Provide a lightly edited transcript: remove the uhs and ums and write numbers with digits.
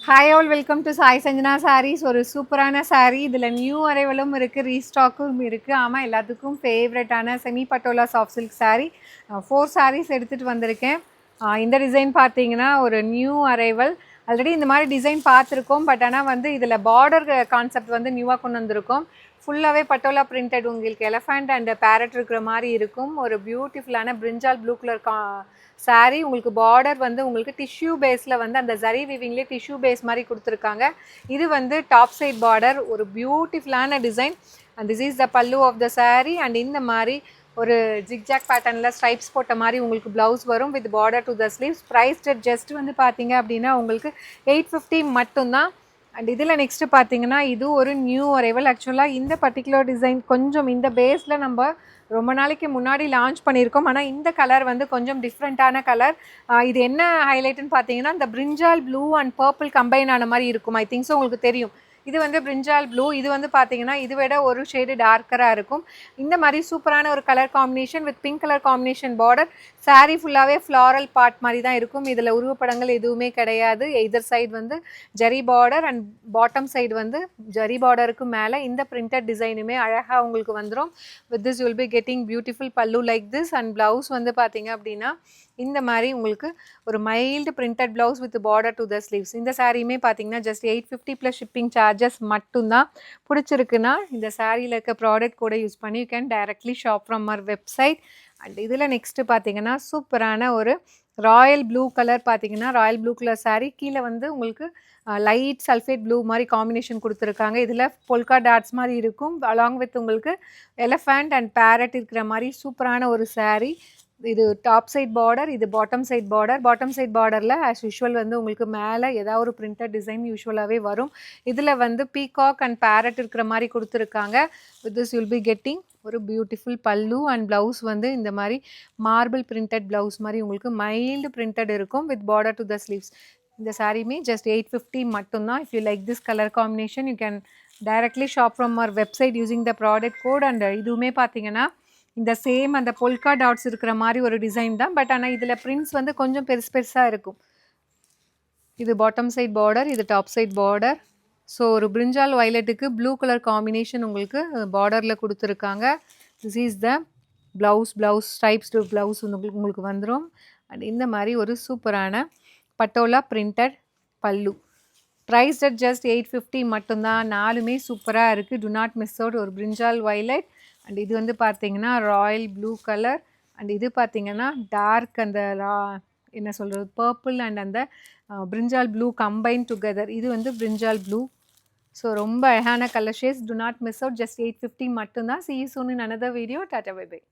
Hi all welcome to Sai Sanjana sarees. ஒரு சூப்பரான சாரீ. இதில் நியூ அரைவலும் இருக்குது, ரீஸ்டாக்கும் இருக்குது. ஆமாம், எல்லாத்துக்கும் ஃபேவரட்டான semi Patola soft silk saree. 4 sarees எடுத்துகிட்டு வந்திருக்கேன். இந்த டிசைன் பார்த்தீங்கன்னா ஒரு நியூ அரைவல். ஆல்ரெடி இந்த மாதிரி டிசைன் பார்த்துருக்கோம், பட் ஆனால் வந்து இதில் பார்டர் கான்செப்ட் வந்து நியூவாக கொண்டு வந்திருக்கோம். ஃபுல்லாகவே பட்டோலா பிரிண்டட், உங்களுக்கு எலஃபண்ட் அண்ட் பேரட் இருக்கிற மாதிரி இருக்கும். ஒரு பியூட்டிஃபுல்லான பிரிஞ்சால் ப்ளூ கலர் சாரீ. உங்களுக்கு பார்டர் வந்து உங்களுக்கு டிஷ்யூ பேஸில் வந்து அந்த ஜரி வீவிங்லேயே டிஷ்யூ பேஸ் மாதிரி கொடுத்துருக்காங்க. இது வந்து டாப் சைட் பார்டர், ஒரு பியூட்டிஃபுல்லான design. And this is the பல்லு ஆஃப் த சாரீ. அண்ட் இந்த மாதிரி ஒரு ஜிக்ஜாக் பேட்டர்னில் ஸ்ட்ரைப்ஸ் போட்ட மாதிரி உங்களுக்கு ப்ளவுஸ் வரும் with border to the sleeves. Price just வந்து பார்த்தீங்க அப்படின்னா உங்களுக்கு 850 மட்டும்தான். அண்ட் இதில் நெக்ஸ்ட்டு பார்த்தீங்கன்னா இது ஒரு நியூ அரைவல். ஆக்சுவலாக இந்த பர்டிகுலர் டிசைன் கொஞ்சம் இந்த பேஸில் நம்ம ரொம்ப நாளைக்கு முன்னாடி லான்ச் பண்ணியிருக்கோம். ஆனால் இந்த கலர் வந்து கொஞ்சம் டிஃப்ரெண்ட்டான கலர். இது என்ன ஹைலைட்டுன்னு பார்த்தீங்கன்னா இந்த பிரிஞ்சால் ப்ளூ அண்ட் பர்பிள் கம்பைன் ஆன மாதிரி இருக்கும். ஐ திங்க் ஸோ உங்களுக்கு தெரியும். இது வந்து பிரிஞ்சால் ப்ளூ. இது வந்து பார்த்தீங்கன்னா இது விட ஒரு ஷேடு டார்க்கராக இருக்கும். இந்த மாதிரி சூப்பரான ஒரு colour combination with pink colour combination border. Sari ஃபுல்லாகவே ஃப்ளாரல் பார்ட் மாதிரி தான் இருக்கும். இதில் உருவப்படங்கள் எதுவுமே கிடையாது. எதர் சைடு வந்து zari border and bottom side வந்து ஜரி பார்டருக்கு மேலே இந்த பிரிண்டட் டிசைனுமே அழகாக உங்களுக்கு வந்துடும். With this will be getting beautiful பல்லு லைக் திஸ். அண்ட் ப்ளவுஸ் வந்து பார்த்தீங்க அப்படின்னா இந்த மாதிரி உங்களுக்கு ஒரு mild printed blouse with border to the sleeves. இந்த சாரியுமே பார்த்தீங்கன்னா ஜஸ்ட் 850 ப்ளஸ் ஷிப்பிங் சார்ஜஸ் மட்டும்தான். பிடிச்சிருக்குன்னா இந்த சாரியில் இருக்க ப்ராடக்ட் கூட யூஸ் பண்ணி you can directly shop from our website. And இதில் நெக்ஸ்ட்டு பார்த்தீங்கன்னா சூப்பரான ஒரு ராயல் ப்ளூ கலர். பார்த்தீங்கன்னா ராயல் ப்ளூ கலர் சாரீ. கீழே வந்து உங்களுக்கு லைட் சல்ஃபேட் ப்ளூ மாதிரி காம்பினேஷன் கொடுத்துருக்காங்க. இதில் பொல்கா டாட்ஸ் மாதிரி இருக்கும். அலாங் வித் உங்களுக்கு எலஃபண்ட் அண்ட் பேரட் இருக்கிற மாதிரி சூப்பரான ஒரு சாரீ. இது டாப் சைட் பார்டர், இது bottom side border. Bottom side பார்டரில் ஆஸ் யூஷுவல் வந்து உங்களுக்கு மேலே ஏதாவது ஒரு பிரிண்டட் டிசைன் யூஸ்வலாகவே வரும். இதில் வந்து பீகாக் அண்ட் பேரட் இருக்கிற மாதிரி கொடுத்துருக்காங்க. With this will be getting ஒரு பியூட்டிஃபுல் பல்லு அண்ட் ப்ளவுஸ் வந்து இந்த மாதிரி மார்பிள் பிரிண்டட் ப்ளவுஸ் மாதிரி உங்களுக்கு மைல்டு பிரிண்டட் இருக்கும் with border to the sleeves. இந்த சாரியுமே ஜஸ்ட் 850 மட்டும்தான். If you like this colour combination you can directly shop from our website using the product code. And இதுவுமே பார்த்தீங்கன்னா இந்த சேம் அந்த பொல்கா டாட்ஸ் இருக்கிற மாதிரி ஒரு டிசைன் தான். பட் ஆனால் இதில் பிரிண்ட்ஸ் வந்து கொஞ்சம் பெருசாக இருக்கும். இது பாட்டம் சைட் பார்டர், இது டாப் சைட் பார்டர். ஸோ ஒரு பிரிஞ்சால் வயலட்டுக்கு ப்ளூ கலர் காம்பினேஷன் உங்களுக்கு பார்டரில் கொடுத்துருக்காங்க. This is the blouse stripes blouse உங்களுக்கு வந்துடும். அண்ட் இந்த மாதிரி ஒரு சூப்பரான பட்டோலா பிரிண்டட் பல்லு. ப்ரைஸ் அட் ஜஸ்ட் 850 மட்டும்தான். நாலுமே சூப்பராக இருக்குது. To not miss out. ஒரு பிரிஞ்சால் வயலட் அண்ட் இது வந்து பார்த்தீங்கன்னா ராயல் ப்ளூ கலர். அண்ட் இது பார்த்தீங்கன்னா டார்க் அந்த என்ன சொல்கிறது பர்பிள் அண்ட் அந்த பிரிஞ்சால் ப்ளூ கம்பைன் டுகெதர். இது வந்து பிரிஞ்சால் ப்ளூ. ஸோ ரொம்ப அழகான colour shades. To not miss out. Just 850 மட்டும்தான். See you soon in another video. Tata bye bye.